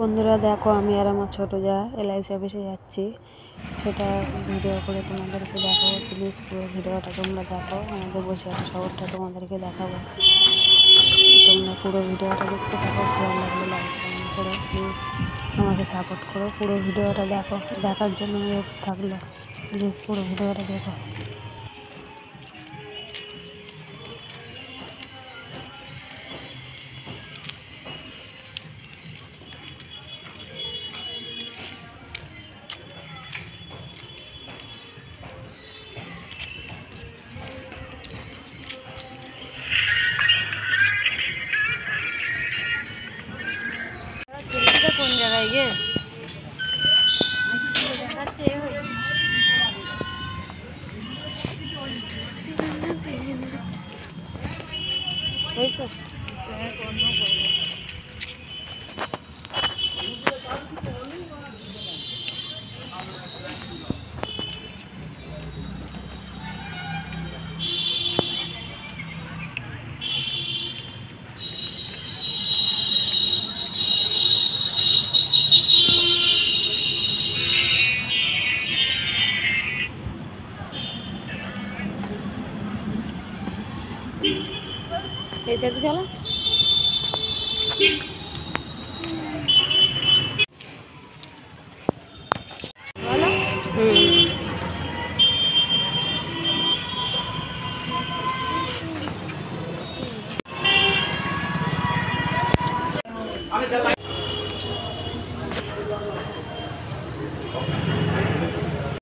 বন্ধুরা দেখো, আমি আর আমার ছোটো যা এলআইসি অফিসে যাচ্ছি, সেটা ভিডিও করে তোমাদেরকে দেখাবো। প্লিজ পুরো ভিডিওটা তোমরা দেখো, আমাদের বসিরহাট শহরটা তোমাদেরকে দেখাবো। তোমরা পুরো ভিডিওটা দেখতে থাকো, ভালো লাগলে লাইক কমেন্ট করো, প্লিজ আমাকে সাপোর্ট করো। পুরো ভিডিওটা দেখো, দেখার জন্য অনুরোধ থাকলো, প্লিজ পুরো ভিডিওটা দেখো। কোন জায়গায় গিয়ে হয়েছে ऐसे तो चला।